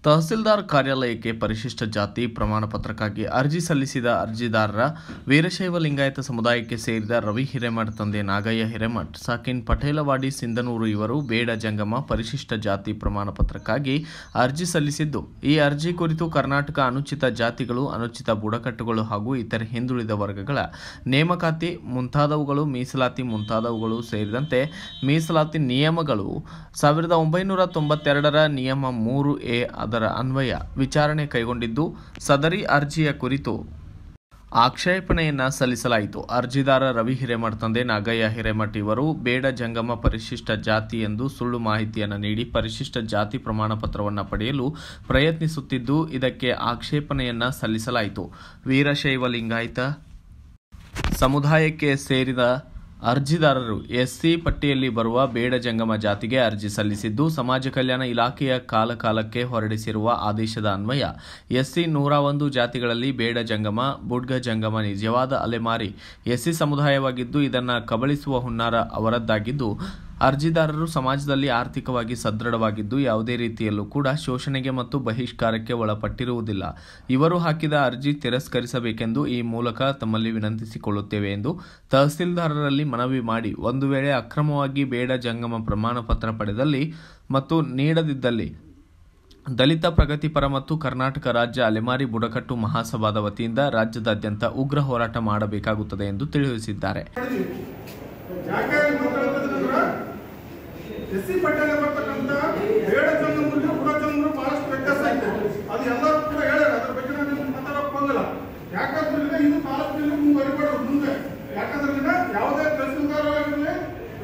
ತಹಸೀಲ್ದಾರ್ ಕಾರ್ಯಾಲಯಕ್ಕೆ ಪರಿಶಿಷ್ಟ ಜಾತಿ ಪ್ರಮಾಣ ಪತ್ರಕ್ಕಾಗಿ ಅರ್ಜಿ ಸಲ್ಲಿಸಿದ ಅರ್ಜಿದಾರರ ವೀರಶೈವ ಲಿಂಗಾಯತ ಸಮುದಾಯಕ್ಕೆ ಸೇರಿದ ರವಿ ಹಿರೇಮಠ್ ತಂದೆ ನಾಗಯ್ಯ ಹಿರೇಮಠ್ ಸಾಕಿನ್ ಪಟೇಲವಾಡಿ ಸಿಂಧನೂರು ಇವರು ಬೇಡ ಜಂಗಮ ಪರಿಶಿಷ್ಟ ಜಾತಿ ಪ್ರಮಾಣ ಪತ್ರಕ್ಕಾಗಿ ಅರ್ಜಿ ಸಲ್ಲಿಸಿದ್ದು, ಈ ಅರ್ಜಿ ಕುರಿತು ಕರ್ನಾಟಕ ಅನುಚಿತ ಜಾತಿಗಳು, ಅನುಚಿತ ಬುಡಕಟ್ಟುಗಳು ಹಾಗೂ ಇತರೆ ಹಿಂದುಳಿದ ವರ್ಗಗಳ ನೇಮಕಾತಿ ಮುಂತಾದವುಗಳು, ಮೀಸಲಾತಿ ಮುಂತಾದವುಗಳು ಸೇರಿದಂತೆ ಮೀಸಲಾತಿ ನಿಯಮಗಳು 1992ರ ನಿಯಮ 3A ಅದರ ಅನ್ವಯ ವಿಚಾರಣೆ ಕೈಗೊಂಡಿದ್ದು, ಸದರಿ ಅರ್ಜಿಯ ಕುರಿತು ಆಕ್ಷೇಪಣೆಯನ್ನ ಸಲ್ಲಿಸಲಾಯಿತು. ಅರ್ಜಿದಾರ ರವಿ ಹಿರೇಮಠ್ ತಂದೆ ನಾಗಯ್ಯ ಹಿರೇಮಠ್ ಇವರು ಬೇಡ ಜಂಗಮ ಪರಿಶಿಷ್ಟ ಜಾತಿ ಎಂದು ಸುಳ್ಳು ಮಾಹಿತಿಯನ್ನು ನೀಡಿ ಪರಿಶಿಷ್ಟ ಜಾತಿ ಪ್ರಮಾಣ ಪತ್ರವನ್ನು ಪಡೆಯಲು ಪ್ರಯತ್ನಿಸುತ್ತಿದ್ದು, ಇದಕ್ಕೆ ಆಕ್ಷೇಪಣೆಯನ್ನ ಸಲ್ಲಿಸಲಾಯಿತು. ವೀರಶೈವ ಲಿಂಗಾಯತ ಸಮುದಾಯಕ್ಕೆ ಸೇರಿದ ಅರ್ಜಿದಾರರು ಎಸ್ಸಿ ಪಟ್ಟಿಯಲ್ಲಿ ಬರುವ ಬೇಡ ಜಂಗಮ ಜಾತಿಗೆ ಅರ್ಜಿ ಸಲ್ಲಿಸಿದ್ದು, ಸಮಾಜ ಕಲ್ಯಾಣ ಇಲಾಖೆಯ ಕಾಲಕಾಲಕ್ಕೆ ಹೊರಡಿಸಿರುವ ಆದೇಶದ ಅನ್ವಯ ಎಸ್ಸಿ 101 ಜಾತಿಗಳಲ್ಲಿ ಬೇಡ ಜಂಗಮ, ಬುಡ್ಗ ಜಂಗಮ ನಿಜವಾದ ಅಲೆಮಾರಿ ಎಸ್ಸಿ ಸಮುದಾಯವಾಗಿದ್ದು, ಇದನ್ನು ಕಬಳಿಸುವ ಹುನ್ನಾರ ಅವರದ್ದಾಗಿದ್ದು, ಅರ್ಜಿದಾರರು ಸಮಾಜದಲ್ಲಿ ಆರ್ಥಿಕವಾಗಿ ಸದೃಢವಾಗಿದ್ದು, ಯಾವುದೇ ರೀತಿಯಲ್ಲೂ ಕೂಡ ಶೋಷಣೆಗೆ ಮತ್ತು ಬಹಿಷ್ಕಾರಕ್ಕೆ ಒಳಪಟ್ಟಿರುವುದಿಲ್ಲ. ಇವರು ಹಾಕಿದ ಅರ್ಜಿ ತಿರಸ್ಕರಿಸಬೇಕೆಂದು ಈ ಮೂಲಕ ತಮ್ಮಲ್ಲಿ ವಿನಂತಿಸಿಕೊಳ್ಳುತ್ತೇವೆ ಎಂದು ತಹಸೀಲ್ದಾರರಲ್ಲಿ ಮನವಿ ಮಾಡಿ, ಒಂದು ವೇಳೆ ಅಕ್ರಮವಾಗಿ ಬೇಡ ಜಂಗಮ ಪ್ರಮಾಣ ಪತ್ರ ಪಡೆದಲ್ಲಿ ಮತ್ತು ನೀಡದಿದ್ದಲ್ಲಿ ದಲಿತ ಪ್ರಗತಿಪರ ಮತ್ತು ಕರ್ನಾಟಕ ರಾಜ್ಯ ಅಲೆಮಾರಿ ಬುಡಕಟ್ಟು ಮಹಾಸಭಾದ ವತಿಯಿಂದ ರಾಜ್ಯದಾದ್ಯಂತ ಉಗ್ರ ಹೋರಾಟ ಮಾಡಬೇಕಾಗುತ್ತದೆ ಎಂದು ತಿಳಿಸಿದ್ದಾರೆ. ಎಸ್ಸಿ ಪಟ್ಟಿಯಲ್ಲಿ ಬರ್ತಕ್ಕಂಥ ಬೇಡ ಜಂಗಮರು ಬುಡ ಜಂಗಮರು ಬಹಳಷ್ಟು ವ್ಯತ್ಯಾಸ ಐತೆ. ಅದು ಎಲ್ಲರೂ ಕೂಡ ಹೇಳ್ಯಾರ, ಅದ್ರ ಬಗ್ಗೆ ನಾನು ಮಾತಾಡೋಕೆ ಬಂದಿಲ್ಲ. ಯಾಕಂದ್ರೆ ಇದು ಕಾಲದಲ್ಲಿ ಮುಂದುವರಿಬಾರ್ದು ಮುಂದೆ. ಯಾಕಂದ್ರೆ ಯಾವುದೇ ತಹಸೀಲ್ದಾರ್ ಆಗಿರಲಿ,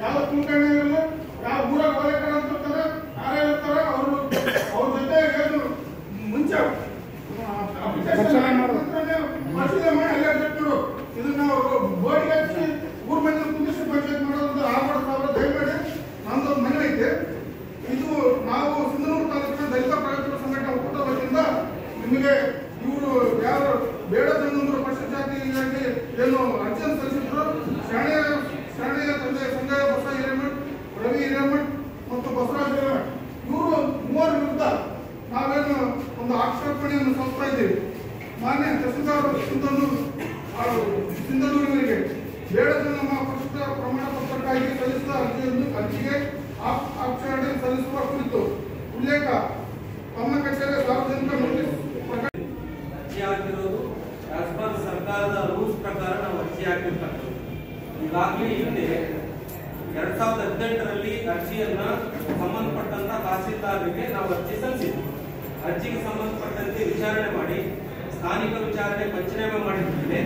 ಯಾವ ಕುಲಕರ್ಣಿ ಆಗಿರಲಿ, ಯಾವ ಊರಾಗ ಓಲೈಕಾರ ಅಂತ ಇರ್ತಾರೆ, ಯಾರೇ ಇರ್ತಾರೆ, ಅವ್ರ ಜೊತೆ ಮುಂಚೆ ಪರಿಶೀಲನೆ ಮಾಡಿ ಅಲ್ಲೇ ಬಿಟ್ಟರು. ಇದನ್ನ ಬೋರ್ಡಿಗೆ ಹಚ್ಚಿ ಊರ್ ಮಂದಿ ಕುಂದಿಸಿ ಪಂಚಾಯತ್ ಮಾಡೋದು ಆಗ್ಬಾರ್ದು. ದಯಮಾಡಿ ನಮ್ದೊಂದು ಮನೆ ಐತೆ. ಇದು ನಾವು ಸಿಂಧನೂರು ತಾಲೂಕಿನ ದಲಿತ ಪ್ರಗತಿಪರ ಸಂಘಟನೆ ಒಕ್ಕೂಟ ವತಿಯಿಂದ ನಿಮಗೆ ಇವರು ಯಾರು ಬೇಡ ಜಂಗಮರು ಪರಿಶಿಷ್ಟ ಜಾತಿಗಾಗಿ ಏನು ಅರ್ಜಿಯನ್ನು ಸಲ್ಲಿಸಿದ್ರು, ಶಾಣೆಯ ತಂದೆ ಸಂಜಯ ಬಸ ಹಿರೇಮಠ್, ರವಿ ಹಿರೇಮಠ್ ಮತ್ತು ಬಸವರಾಜ್ ಹಿರೇಮಠ್ ಇವರು ಮೂವರ ವಿರುದ್ಧ ನಾವೇನು ಒಂದು ಆಕ್ಷೇಪಣೆಯನ್ನು ಸಲ್ಲಿಸ್ತಾ ಇದ್ದೀವಿ. ಮಾನ್ಯ ತಹಸೀಲ್ದಾರ್ ಸಿಂಧನೂರಿನವರಿಗೆ ಬೇಡ ಜಂಗಮ ಪರಿಶಿಷ್ಟ ಪ್ರಮಾಣ ಪತ್ರಕ್ಕಾಗಿ ಸಲ್ಲಿಸಿದ ಅರ್ಜಿಗೆ ಆಕ್ಷೇಪಣೆ ಸಲ್ಲಿಸುವ ಕುರಿತು ಉಲ್ಲೇಖ ತಮ್ಮ ಕಚೇರಿ ಸಾರ್ವಜನಿಕ ನೋಟಿಸ್ ಅರ್ಜಿ ಹಾಕಿರೋದು ಆಸ್ ಪರ್ ಸರ್ಕಾರದ ರೂಲ್ಸ್ ಪ್ರಕಾರ ನಾವು ಅರ್ಜಿ ಹಾಕಿರ್ತಕ್ಕಂಥದ್ದು. ಈಗಾಗಲೇ ಹಿಂದೆ 2018ರಲ್ಲಿ ಅರ್ಜಿಯನ್ನ ಸಂಬಂಧಪಟ್ಟಂತ ತಹಸೀಲ್ದಾರರಿಗೆ ನಾವು ಅರ್ಜಿ ಸಲ್ಲಿಸಿದ್ವಿ. ಅರ್ಜಿಗೆ ಸಂಬಂಧಪಟ್ಟಂತೆ ವಿಚಾರಣೆ ಮಾಡಿ ಸ್ಥಾನಿಕ ವಿಚಾರಣೆ ಪಂಚನಾಮ ಮಾಡಿದ ಮೇಲೆ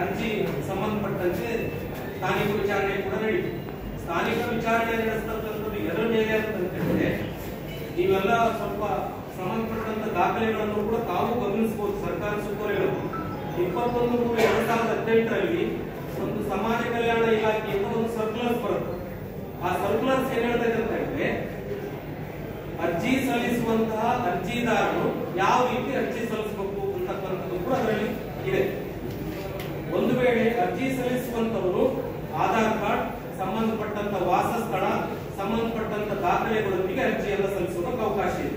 ಅರ್ಜಿ ಸಂಬಂಧಪಟ್ಟಂತೆ ಸ್ಥಾನಿಕ ವಿಚಾರಣೆ ಕೂಡ ನಡೀತು. ಸ್ಥಾನಿಕ ವಿಚಾರಣೆ ನಡೆಸ್ತಕ್ಕಂಥದ್ದು ಎದರ ಮೇಲೆ ಅಂತಂದ್ರೆ, ನೀವೆಲ್ಲ ಸ್ವಲ್ಪ ಸಂಬಂಧಪಟ್ಟಂತ ದಾಖಲೆಗಳನ್ನು ಕೂಡ ತಾವು ಗಮನಿಸಬಹುದು. ಸರ್ಕಾರ ಸುತ್ತೋಲೆಗಳು 21/3/2018ರಲ್ಲಿ ಒಂದು ಸಮಾಜ ಕಲ್ಯಾಣ ಇಲಾಖೆಯಿಂದ ಒಂದು ಸರ್ಕ್ಯುಲರ್ಸ್ ಬರುತ್ತೆ. ಆ ಸರ್ಕ್ಯುಲರ್ಸ್ ಏನ್ ಹೇಳ್ತಾ ಇದೆ ಅಂತ ಹೇಳಿದ್ರೆ, ಅರ್ಜಿ ಸಲ್ಲಿಸುವಂತಹ ಅರ್ಜಿದಾರರು ಯಾವ ರೀತಿ ಅರ್ಜಿ ಸಲ್ಲಿಸಬೇಕು ಅಂತಕ್ಕಂಥದ್ದು ಕೂಡ ಅದರಲ್ಲಿ ಇದೆ. ಒಂದು ವೇಳೆ ಅರ್ಜಿ ಸಲ್ಲಿಸುವಂತವರು ಆಧಾರ್ ಕಾರ್ಡ್, ಸಂಬಂಧಪಟ್ಟಂತ ವಾಸಸ್ಥಳ, ಸಂಬಂಧಪಟ್ಟಂತ ದಾಖಲೆಗಳೊಂದಿಗೆ ಅರ್ಜಿಯನ್ನು ಸಲ್ಲಿಸೋದಕ್ಕೆ ಅವಕಾಶ ಇದೆ.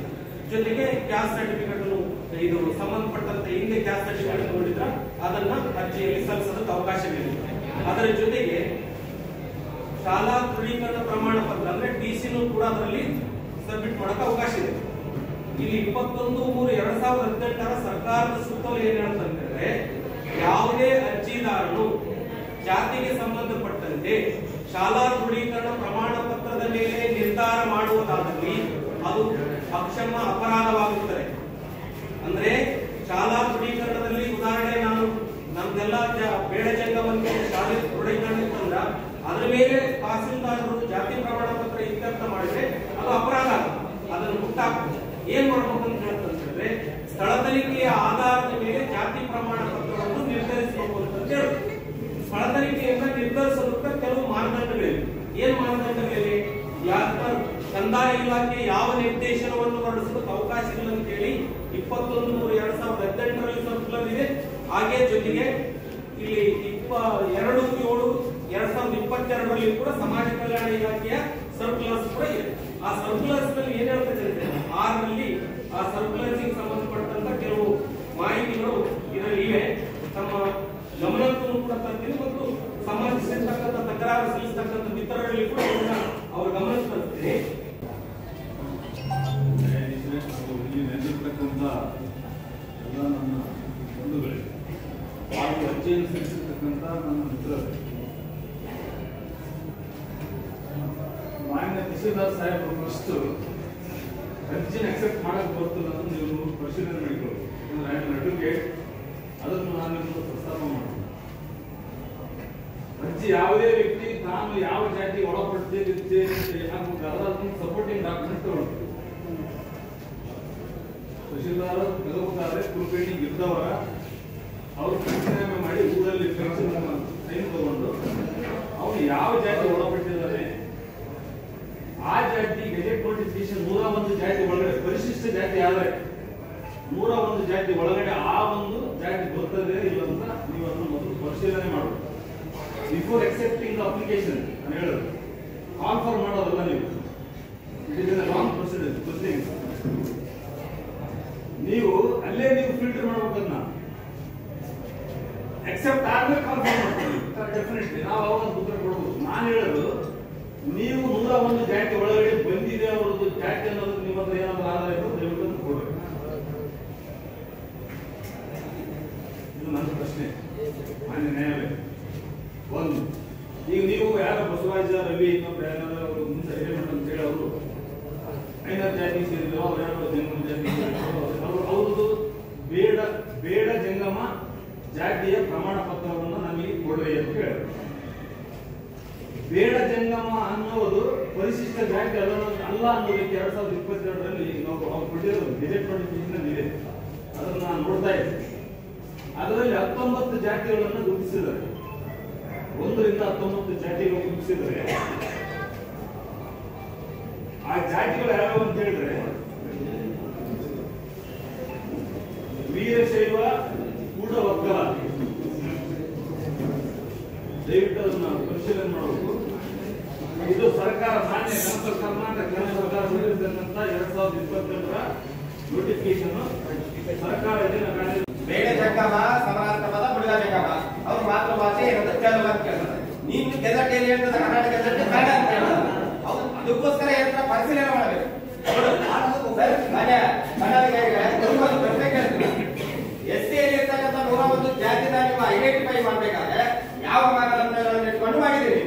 ಜೊತೆಗೆ ಕ್ಯಾಸ್ಟ್ ಸರ್ಟಿಫಿಕೇಟ್, ಇದು ಸಂಬಂಧಪಟ್ಟಂತ ಹಿಂದೆ ಕ್ಯಾಸ್ಟ್ ಸರ್ಟಿಫಿಕೇಟ್ ನೋಡಿದ್ರೆ ಅದನ್ನ ಅರ್ಜಿಯಲ್ಲಿ ಸಲ್ಲಿಸೋದಕ್ಕೆ ಅವಕಾಶವಿದೆ. ಅದರ ಜೊತೆಗೆ ಶಾಲಾ ದೃಢೀಕರಣ ಪ್ರಮಾಣ ಪತ್ರ ಅಂದ್ರೆ ಟಿಸಿನೂ ಕೂಡ ಅದರಲ್ಲಿ ಸಬ್ಮಿಟ್ ಮಾಡಕ್ಕೆ ಅವಕಾಶ ಇದೆ. ಇಲ್ಲಿ 21/3/2018ರ ಸರ್ಕಾರದ ಸುತ್ತೋಲೆ ಏನ್ ಹೇಳ್ತಂದ್ರೆ, ಯಾವುದೇ ಅರ್ಜಿದಾರನು ಜಾತಿಗೆ ಸಂಬಂಧಪಟ್ಟಂತೆ ಶಾಲಾ ದೃಢೀಕರಣ ಪ್ರಮಾಣ ಪತ್ರದ ಮೇಲೆ ನಿರ್ಧಾರ ಮಾಡುವುದಾದಲ್ಲಿ ಅದು ಅಕ್ಷಮ್ಯ ಅಪರಾಧವಾಗುತ್ತದೆ. ಅಂದ್ರೆ ಶಾಲಾ ದೃಢೀಕರಣದಲ್ಲಿ ಉದಾಹರಣೆ, ನಾನು ನಮ್ದೆಲ್ಲ ಬೇಡ ಜಂಗಮಕ್ಕೆ ಶಾಲೆ ದೃಢೀಕರಣ ಇತ್ತಂದ್ರ ಅದ್ರ ಮೇಲೆ ತಹಸೀಲ್ದಾರರು ಜಾತಿ ಪ್ರಮಾಣ ಪತ್ರ ಇತ್ಯರ್ಥ ಮಾಡಿದ್ರೆ ಅದು ಅಪರಾಧ. ಅದನ್ನು ಮುಟ್ಟಾಕ್ತದೆ. ಏನ್ ಮಾಡ್ಬೇಕು ಅಂತ ಹೇಳ್ತಂದ್ರೆ, ಸ್ಥಳ ತನಿಖೆಯ ಆಧಾರದ ಮೇಲೆ ಜಾತಿ ಪ್ರಮಾಣ ಪತ್ರವನ್ನು ನಿರ್ಧರಿಸಬೇಕು ಅಂತ ಹೇಳಿ ಸ್ಥಳ ತನಿಖೆಯಿಂದ ನಿರ್ಧರಿಸೋದಕ್ಕೆ ಕೆಲವು ಮಾನದಂಡಗಳಿವೆ. ಏನ್ ಮಾನದಂಡಗಳಿವೆ? ಕಂದಾಯ ಇಲಾಖೆ ಯಾವ ನಿರ್ದೇಶನವನ್ನು ಹೊರಡಿಸೋದಕ್ಕೆ ಅವಕಾಶ ಇಲ್ಲ ಅಂತ ಹೇಳಿ 21/3/2018ರಲ್ಲಿ ಸರ್ಕ್ಯುಲರ್ ಇದೆ. ಹಾಗೆ ಜೊತೆಗೆ ಇಲ್ಲಿ 22/7/2022ರಲ್ಲಿ ಕೂಡ ಸಮಾಜ ಕಲ್ಯಾಣ ಇಲಾಖೆಯ ಸರ್ಕ್ಯುಲರ್ಸ್ ಕೂಡ ಇದೆ. ಆ ಸರ್ಕ್ಯುಲರ್ಸ್ ನಲ್ಲಿ ಏನ್ ಹೇಳ್ತದೆ ಅಂದ್ರೆ, 6ರಲ್ಲಿ ಆ ಸರ್ಕ್ಯುಲರ್ಗೆ ಸಂಬಂಧಪಟ್ಟಂತ ಕೆಲವು ಮಾಹಿತಿಗಳು ಇದರಲ್ಲಿ ಇವೆ. ತಮ್ಮ ಗಮನಕ್ಕೂ ಕೂಡ ತರ್ತೀನಿ ಮತ್ತು ಸಂಬಂಧಿಸಿರ್ತಕ್ಕಂಥ ತಕರಾರು ಸಲ್ಲಿಸತಕ್ಕಂಥ ಮಿತ್ರರಲ್ಲಿ ಕೂಡ ಇದನ್ನ ಅವ್ರ ಗಮನಕ್ಕೆ ತರ್ತೀನಿ. ನೆನಪಿರ್ತಕ್ಕಂಥ ಎಲ್ಲ ನನ್ನ ಬಂಧುಗಳೇ, ಹಾಗೂ ಅರ್ಜಿಯನ್ನು ಸಲ್ಲಿಸಿರ್ತಕ್ಕಂಥ ನನ್ನ ಮಿತ್ರರು, ಮಾನ್ಯ ತಹಸೀಲ್ದಾರ್ ಸಾಹೇಬರು ಫಸ್ಟು ಅರ್ಜಿನ ಅಕ್ಸೆಪ್ಟ್ ಮಾಡಕ್ಕೆ ಬರ್ತಿಲ್ಲ ಅಂತ ನೀವು ಪರಿಶೀಲನೆ ಮಾಡಿಕೊಳ್ಳಿ. ಯಾಕಂದ್ರೆ ಐ ಆಮ್ ಅಡ್ವೊಕೇಟ್, ಅದನ್ನು ನಾನು ನಿಮ್ಮನ್ನು ಪ್ರಸ್ತಾಪ ಮಾಡ್ತೀನಿ. ಅರ್ಜಿ ಯಾವುದೇ ವ್ಯಕ್ತಿ ತಾನು ಯಾವ ಜಾತಿ ಒಳಪಟ್ಟಿದ್ದೇನೆ ಅಂತ ಅದನ್ನು ಸಪೋರ್ಟಿಂಗ್ ಡಾಕ್ಯುಮೆಂಟ್ ತಗೊಳ್ತೀವಿ. ತಹಸೀಲ್ದಾರ್ ತಗೋಬೇಕಾದ್ರೆ ಫುಲ್ ಪೇಂಟಿಂಗ್ ಇದ್ದವರ ಅವ್ರು ಪರಿಶೀಲನೆ ಮಾಡಿ ಊರಲ್ಲಿ ಸೈನ್ ತಗೊಂಡು ಅವನು ಯಾವ ಜಾತಿ ಒಳಪಟ್ಟಿದ್ದಾನೆ ಆ ಜಾತಿ ಗೆಜೆಟ್ ನೋಟಿಫಿಕೇಶನ್ 101 ಜಾತಿ ಒಳಗಡೆ ಪರಿಶಿಷ್ಟ ಜಾತಿ ಆದರೆ 101 ಜಾತಿ ಒಳಗಡೆ ಆ ಒಂದು ಜಾತಿ ಬರ್ತದೆ ಇಲ್ಲ ಅಂತ ನೀವು ಅದನ್ನು ಮೊದಲು ಪರಿಶೀಲನೆ ಮಾಡಬೇಕು. ಬಿಫೋರ್ ಅಕ್ಸೆಪ್ಟಿಂಗ್ ದ ಅಪ್ಲಿಕೇಶನ್ ನಾನು ಹೇಳೋದು ಕಾನ್ಫರ್ಮ್ ಮಾಡೋದಲ್ಲ. ನೀವು it is A long proceeding. ನೀವು ಅಲ್ಲೇ ನೀವು ಫಿಲ್ಟರ್ ಮಾಡ್ಬೇಕನ್ನ ಅಕ್ಸೆಪ್ಟ್ ಆದ್ಮೇಲೆ ಕಾನ್ಫರ್ಮ್ ಮಾಡ್ತೀವಿ. ಡೆಫಿನೆಟ್ಲಿ ನಾವು ಅವಾಗ ಉತ್ತರ ಕೊಡಬಹುದು. ನಾನು ಹೇಳೋದು ನೀವು 101 ಜಾತಿ ಒಳಗಡೆ ಬಂದಿದೆ ಅವರದ್ದು ಜಾತಿ ಅನ್ನೋದು ನಿಮ್ಮ ಹತ್ರ ಏನಾದ್ರು ಆಧಾರ ಇತ್ತು ದಯವಿಟ್ಟು ಕೊಡಬೇಕು. ಇದು ನನ್ನ ಪ್ರಶ್ನೆ ಮಾನ್ಯ ನ್ಯಾಯಾಲಯ. ಒಂದು, ಈಗ ನೀವು ಯಾರು ಬಸವರಾಜ ರವಿ ಇನ್ನೊಬ್ರು ಯಾರು ಅವರು ಮುಂದೆ ಎಲಿಮೆಂಟ್ ಅಂತ ಹೇಳಿ ಅವರು ಐನರ್ ಜಾತಿ ಸೇರಿದ್ರು, ಅವ್ರು ಯಾರು ಜಂಗಮ ಜಾತಿ ಸೇರಿದ್ರು, ಅವ್ರದ್ದು ಬೇಡ ಜಂಗಮ ಜಾತಿಯ ಪ್ರಮಾಣ ಪತ್ರವನ್ನು ನಮಗೆ ಕೊಡ್ರಿ ಅಂತ ಹೇಳಿದ್ರು. ಬೇಡ ಜಂಗಮ ಅನ್ನೋದು ಪರಿಶಿಷ್ಟ ಜಾತಿ ಅಲ್ಲ ಅನ್ನೋದಕ್ಕೆ 2022ರಲ್ಲಿ ನಾವು ಅವ್ರು ಕೊಟ್ಟಿರೋದು ಗೆಜೆಟ್ ನೋಟಿಫಿಕೇಶನ್ ಇದೆ, ಅದನ್ನು ನಾನು ನೋಡ್ತಾ ಇದ್ದೆ. ಅದರಲ್ಲಿ 19 ಜಾತಿಗಳನ್ನು ಗುರುತಿಸಿದ್ದಾರೆ. 1 ರಿಂದ 19 ಜಾತಿಗಳು ಗುರುತಿಸಿದರೆ ಆ ಜಾತಿಗಳು ಯಾವ್ಯಾವ ಅಂತ ಹೇಳಿದ್ರೆ ವೀರಶೈವ ಕೂಡ ಒಕ್ಕಲ. ದಯವಿಟ್ಟು ಅದನ್ನ ಪರಿಶೀಲನೆ ಮಾಡಬೇಕು. ಇದು ಸರ್ಕಾರ ಮಾನ್ಯ ಕರ್ನಾಟಕ ಸರ್ಕಾರ ಹೊರಡಿಸಿದಂತ 2022ರ ನೋಟಿಫಿಕೇಶನ್ ಸರ್ಕಾರ ಬೇಡ ಜಂಗಮ ಸಮಾನಾರ್ಥಕ ಪದ ಬುಡಗ ಜಂಗಮ ಅವ್ರ ಮಾತೃಭಾಷೆ ಏನಂದ್ರೆ ತೆಲುಗು ಅಂತ ಕೇಳ್ತಾರೆ. ನೀನು ಗೆಜೆಟ್ ಏನ್ ಹೇಳ್ತದೆ ಕರ್ನಾಟಕ ಗೆಜೆಟ್ ಕನ್ನಡ ಅಂತ ಹೇಳೋದು. ಅದಕ್ಕೋಸ್ಕರ ಏನಂತ ಪರಿಶೀಲನೆ ಮಾಡಬೇಕು. ಎಸ್ಸಿ ಇರ್ತಕ್ಕಂಥ 101 ಜಾತಿನ ನೀವು ಐಡೆಂಟಿಫೈ ಮಾಡ್ಬೇಕಾದ್ರೆ ಯಾವ ಮಾನದಂಡಗಳನ್ನು ಇಟ್ಕೊಂಡು ಮಾಡಿದ್ದೀರಿ.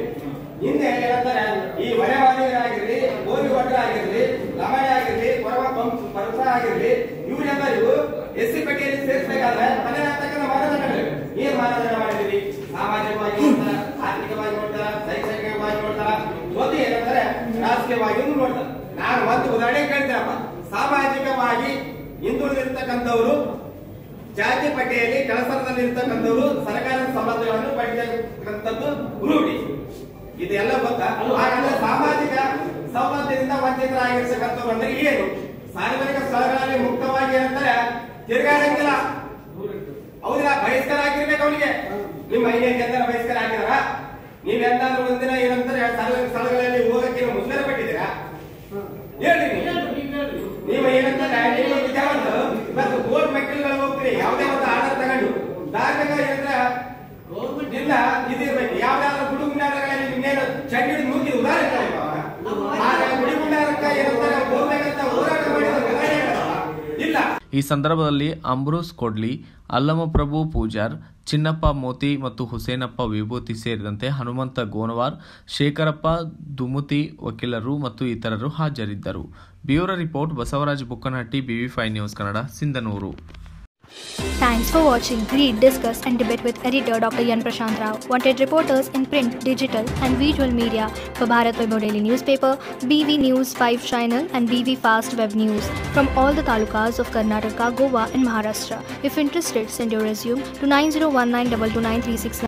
ಹಿಂದೆ ಏನಂತಾರೆ ಈ ಮನೆವಾದಿಗರಾಗಿರ್ಲಿ, ಗೋರಿ ಭಟ್ರಾಗಿರ್ಲಿ, ಲಮಣಿ ಆಗಿರ್ಲಿ, ಪರಸ ಆಗಿರ್ಲಿ, ಇವರೆಲ್ಲರಿಗೂ ಎಸ್ಸಿ ಪಟ್ಟಿಯಲ್ಲಿ ಸೇರಿಸಬೇಕಾದ್ರೆ ಮನೆಯಾಗ್ತಕ್ಕಂಥ ಮಾನದಂಡಗಳು ಏನ್ ಮಾನದಂಡ ಮಾಡಿದ್ದೀರಿ? ಸಾಮಾಜಿಕವಾಗಿ ನೋಡ್ತಾರ, ಆರ್ಥಿಕವಾಗಿ ನೋಡ್ತಾರ, ಶೈಕ್ಷಣಿಕವಾಗಿ ನೋಡ್ತಾರ, ಜೊತೆ ಏನಂದ್ರೆ ರಾಜಕೀಯವಾಗಿ ನೋಡ್ತಾರ. ನಾನು ಒಂದು ಉದಾಹರಣೆ ಕೇಳ್ತೇನಪ್ಪ. ಸಾಮಾಜಿಕವಾಗಿ ಹಿಂದುಳಿದಿರ್ತಕ್ಕಂಥವ್ರು ಜಾತಿ ಪಟ್ಟಿಯಲ್ಲಿ ಕೆಲಸದಲ್ಲಿರ್ತಕ್ಕಂಥವ್ರು ಸರ್ಕಾರದ ಸೌಲಭ್ಯಗಳನ್ನು ಪಡೆಯತಕ್ಕಂಥದ್ದು ರೂಢಿ. ಇದೆಲ್ಲ ಗೊತ್ತಾ? ಹಾಗಾದ್ರೆ ಸಾಮಾಜಿಕ ಸೌಲಭ್ಯದಿಂದ ವಂಚಿತರಾಗಿರ್ತಕ್ಕಂಥವ್ರು ಅಂದ್ರೆ ಏನು? ಸಾರ್ವಜನಿಕ ಸ್ಥಳಗಳಲ್ಲಿ ಮುಕ್ತವಾಗಿ ಏನಂತಾರೆ ತಿರುಗಾಡಂಗಿಲ್ಲ. ಹೌದಿಲ್ಲ? ಬಹಿಷ್ಕಾರ ಆಗಿರ್ಬೇಕು ಅವನಿಗೆ. ನಿಮ್ಮ ಮಹಿಳೆಗೆ ಎಂತ ಬಹಿಷ್ಕಾರ ಆಗಿದಾರ? ನೀವೆಂದಾದ್ರೂ ಒಂದಿನ ಏನಂತಾರೆ ಸಾರ್ವಜನಿಕ ಸ್ಥಳಗಳಲ್ಲಿ ಹೋಗಕ್ಕೆ ಮುಷ್ಕರ ಪಟ್ಟಿದ್ದೀರಾ? ಹೇಳಿ ನೀವು ಏನಂತಾರೆ ವಿದ್ಯಾವಂತರು ಇವತ್ತು ಕೋರ್ಟ್ ಮೆಟ್ಟಿಲುಗಳು ಹೋಗ್ತೀರಿ, ಯಾವುದೇ ಒಂದು ಆರ್ಡರ್ ತಗೊಂಡು ಧಾರ್ಮಿಕ ಏನಂದ್ರೆ ಗೌರ್ಮೆಂಟ್ ಇಲ್ಲ ಇದಿರ್ಬೇಕು. ಯಾವ್ದಾದ್ರು ಗುಡಿಗುಂಡಾರಗಳಲ್ಲಿ ಇನ್ನೇನು ಚಂಡಿ ಮುಗಿದ ಉದಾಹರಣೆ ಗುಡಿಗುಂಡಾರಕ್ಕ ಏನಂತಾರೆ ಹೋಗ್ಬೇಕಂತ ಹೋರಾಟ ಮಾಡಿದ ಇಲ್ಲ. ಈ ಸಂದರ್ಭದಲ್ಲಿ ಅಂಬ್ರೋಸ್ ಕೊಡ್ಲಿ, ಅಲ್ಲಮಪ್ರಭು ಪೂಜಾರ್, ಚಿನ್ನಪ್ಪ ಮೋತಿ ಮತ್ತು ಹುಸೇನಪ್ಪ ವಿಭೂತಿ ಸೇರಿದಂತೆ ಹನುಮಂತ ಗೋನವಾರ್, ಶೇಖರಪ್ಪ ದುಮುತಿ ವಕೀಲರು ಮತ್ತು ಇತರರು ಹಾಜರಿದ್ದರು. Bureau report, Basavaraj Bukkanahatti, BV5 news Kannada, Sindhanur. Thanks for watching. Read, discuss and debate with editor Dr. Yan Prashant Rao. Wanted reporters in print, digital and visual media for Bharat Vaibhav Daily Newspaper, BV News 5 Channel and BV Fast Web News from all the talukas of Karnataka, Goa and Maharashtra. If interested, send your resume to 9019229369.